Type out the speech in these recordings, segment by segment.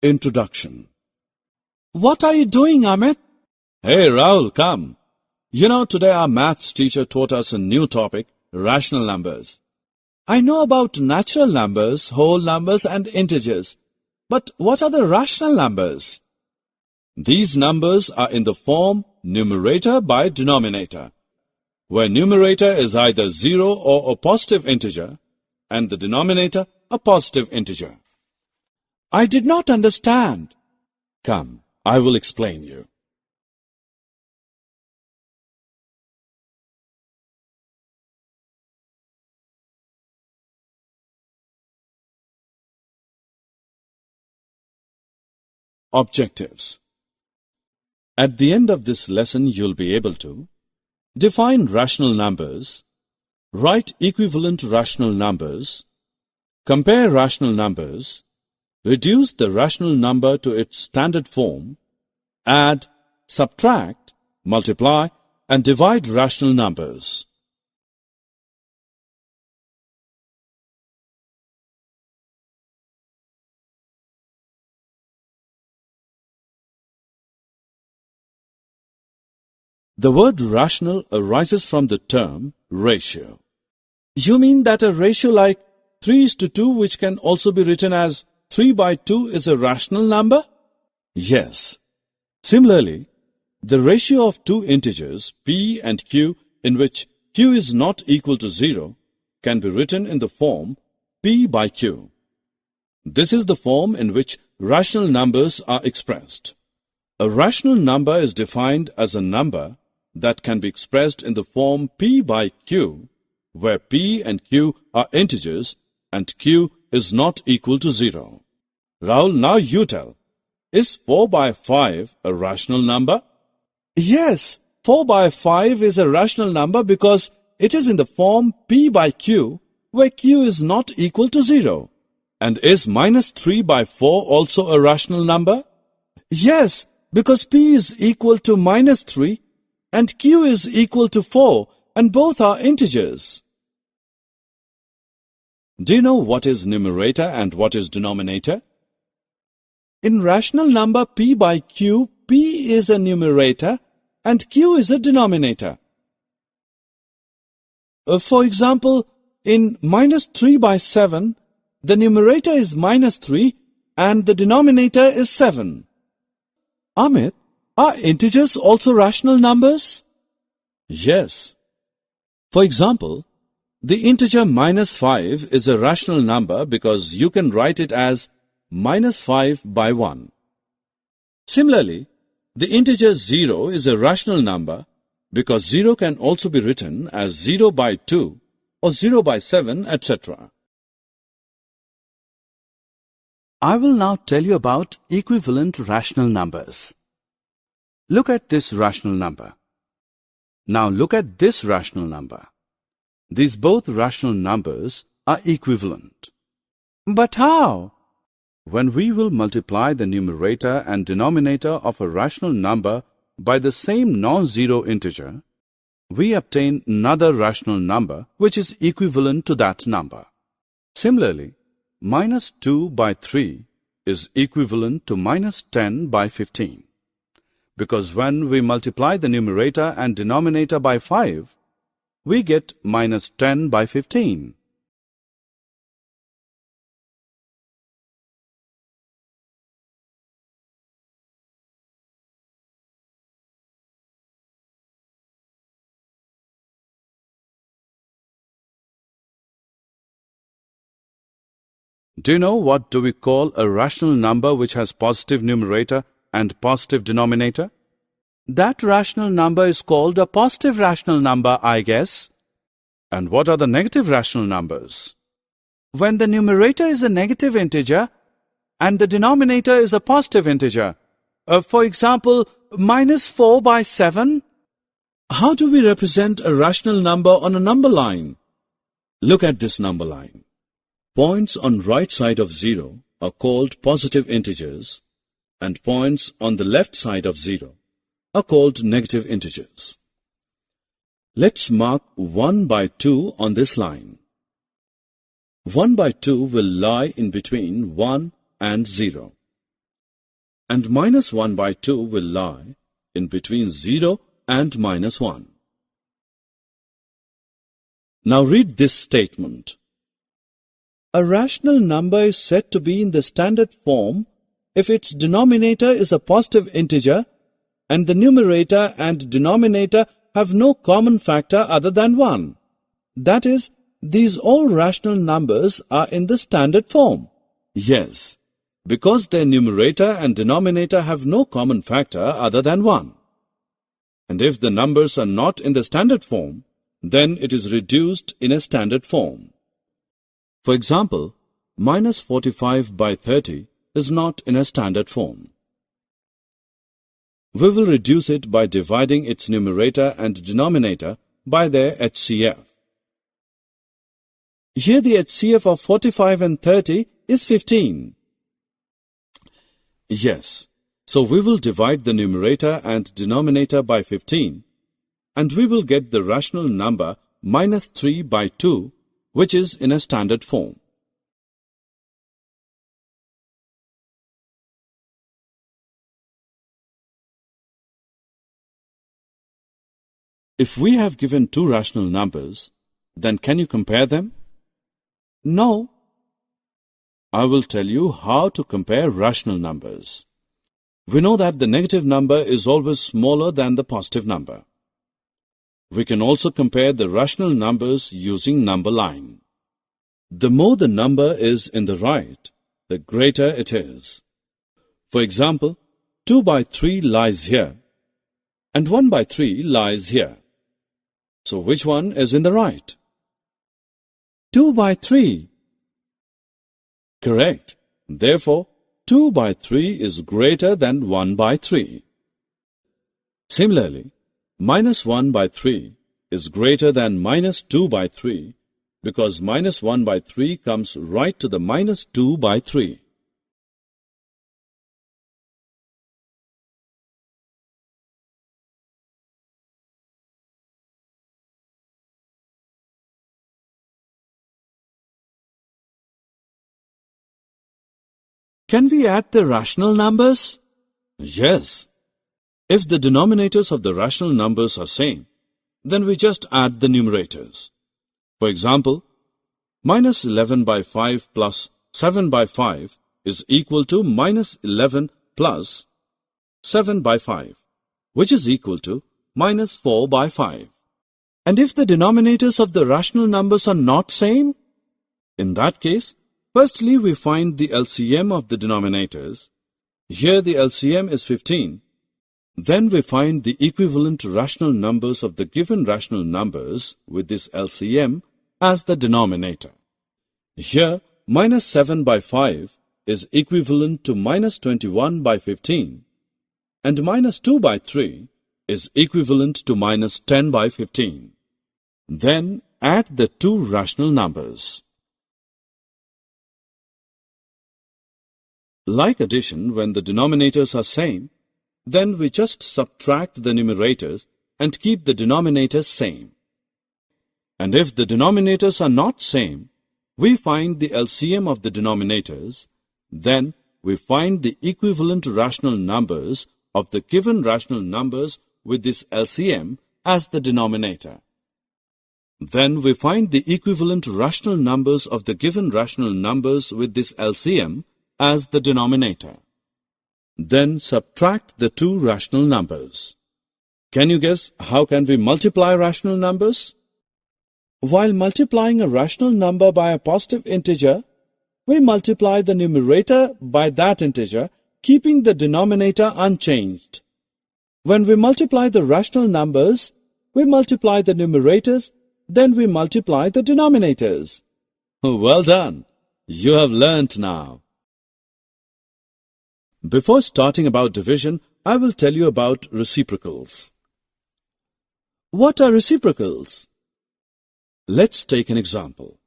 Introduction. What are you doing, Amit? Hey Rahul, come. Today our maths teacher taught us a new topic, rational numbers. I know about natural numbers, whole numbers and integers. But what are the rational numbers? These numbers are in the form numerator by denominator, where numerator is either 0 or a positive integer, and the denominator a positive integer. I did not understand. Come, I will explain you. Objectives. At the end of this lesson, you'll be able to define rational numbers, write equivalent rational numbers, compare rational numbers, reduce the rational number to its standard form, add, subtract, multiply, and divide rational numbers. The word rational arises from the term ratio. You mean that a ratio like 3:2, which can also be written as 3/2, is a rational number? Yes. Similarly, the ratio of two integers p and q, in which q is not equal to 0, can be written in the form p/q. This is the form in which rational numbers are expressed. A rational number is defined as a number that can be expressed in the form p/q, where p and q are integers and q is not equal to 0. Rahul, now you tell. Is 4/5 a rational number? Yes, 4/5 is a rational number because it is in the form p/q, where q is not equal to 0. And is -3/4 also a rational number? Yes, because p is equal to -3 and q is equal to 4, and both are integers. Do you know what is numerator and what is denominator? In rational number p/q, p is a numerator and q is a denominator. For example, in -3/7, the numerator is -3 and the denominator is 7. Amit, are integers also rational numbers? Yes. For example, the integer -5 is a rational number because you can write it as -5/1. Similarly, the integer 0 is a rational number because 0 can also be written as 0/2 or 0/7, etc. I will now tell you about equivalent rational numbers. Look at this rational number. Now look at this rational number. These both rational numbers are equivalent. But how? When we will multiply the numerator and denominator of a rational number by the same non-zero integer, we obtain another rational number which is equivalent to that number. Similarly, -2/3 is equivalent to -10/15. Because when we multiply the numerator and denominator by 5, we get -10/15. Do you know what do we call a rational number which has positive numerator and positive denominator? That rational number is called a positive rational number, I guess. And what are the negative rational numbers? When the numerator is a negative integer and the denominator is a positive integer. For example, -4/7. How do we represent a rational number on a number line? Look at this number line. Points on right side of 0 are called positive integers, and points on the left side of 0 are called negative integers. Let's mark 1/2 on this line. 1/2 will lie in between 1 and 0. and minus 1 by 2 will lie in between 0 and minus 1. Now read this statement. A rational number is said to be in the standard form if its denominator is a positive integer and the numerator and denominator have no common factor other than 1. That is, these all rational numbers are in the standard form. Yes, because their numerator and denominator have no common factor other than 1. And if the numbers are not in the standard form, then it is reduced in a standard form. For example, minus 45 by 30 is not in a standard form. We will reduce it by dividing its numerator and denominator by their HCF. Here the HCF of 45 and 30 is 15. Yes, so we will divide the numerator and denominator by 15, and we will get the rational number minus 3 by 2, which is in a standard form. If we have given two rational numbers, then can you compare them? No. I will tell you how to compare rational numbers. We know that the negative number is always smaller than the positive number. We can also compare the rational numbers using number line. The more the number is in the right, the greater it is. For example, 2 by 3 lies here, and 1 by 3 lies here. So which one is in the right? 2 by 3. Correct. Therefore, 2 by 3 is greater than 1 by 3. Similarly, minus 1 by 3 is greater than minus 2 by 3 because minus 1 by 3 comes right to the minus 2 by 3. Can we add the rational numbers? Yes. If the denominators of the rational numbers are same, then we just add the numerators. For example, minus 11 by 5 plus 7 by 5 is equal to minus 11 plus 7 by 5, which is equal to minus 4 by 5. And if the denominators of the rational numbers are not same, in that case, firstly we find the LCM of the denominators. Here the LCM is 15. Then we find the equivalent rational numbers of the given rational numbers with this LCM as the denominator. Here, minus 7 by 5 is equivalent to minus 21 by 15, and minus 2 by 3 is equivalent to minus 10 by 15. Then add the two rational numbers. Like addition, when the denominators are same, then we just subtract the numerators and keep the denominators same. And if the denominators are not same, we find the LCM of the denominators, then we find the equivalent rational numbers of the given rational numbers with this LCM as the denominator. Then we find the equivalent rational numbers of the given rational numbers with this LCM as the denominator. Then subtract the two rational numbers. Can you guess how can we multiply rational numbers? While multiplying a rational number by a positive integer, we multiply the numerator by that integer, keeping the denominator unchanged. When we multiply the rational numbers, we multiply the numerators, then we multiply the denominators. Well done! You have learnt now. Before starting about division, I will tell you about reciprocals. What are reciprocals? Let's take an example.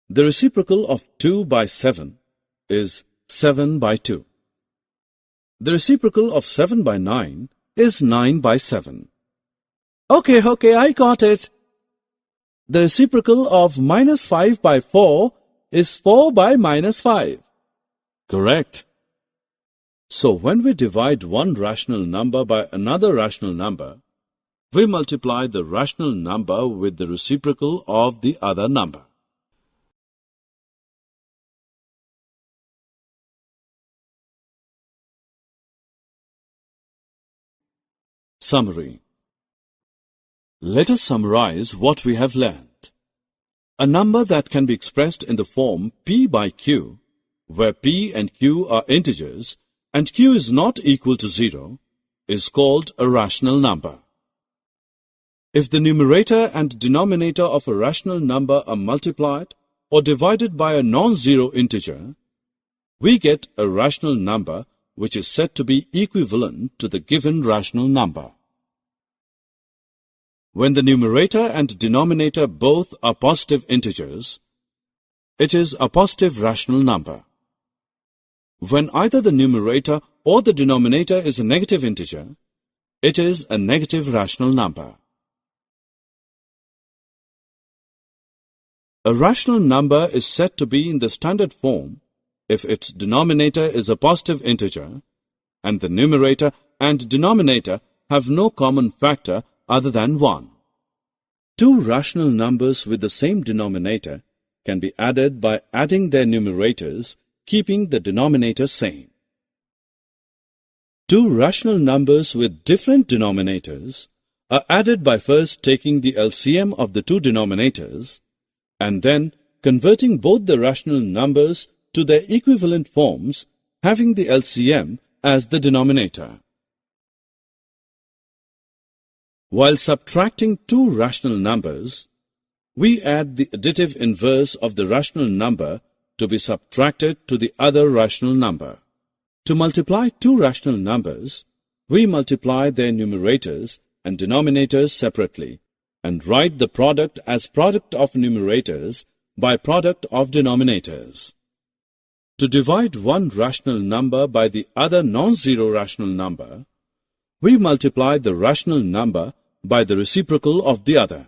The reciprocal of 2 by 7 is 7 by 2. The reciprocal of 7 by 9 is 9 by 7. Okay, I got it. The reciprocal of minus 5 by 4 is 4 by minus 5. Correct. So when we divide one rational number by another rational number, we multiply the rational number with the reciprocal of the other number. Summary. Let us summarize what we have learned. A number that can be expressed in the form p by q, where p and q are integers and q is not equal to 0, is called a rational number. If the numerator and denominator of a rational number are multiplied or divided by a non-zero integer, we get a rational number which is said to be equivalent to the given rational number. When the numerator and denominator both are positive integers, it is a positive rational number. When either the numerator or the denominator is a negative integer, it is a negative rational number. A rational number is said to be in the standard form if its denominator is a positive integer and the numerator and denominator have no common factor other than 1. Two rational numbers with the same denominator can be added by adding their numerators, keeping the denominator same. Two rational numbers with different denominators are added by first taking the LCM of the two denominators and then converting both the rational numbers to their equivalent forms, having the LCM as the denominator. While subtracting two rational numbers, we add the additive inverse of the rational number to be subtracted to the other rational number. To multiply two rational numbers, we multiply their numerators and denominators separately and write the product as product of numerators by product of denominators. To divide one rational number by the other non-zero rational number, we multiply the rational number by the reciprocal of the other.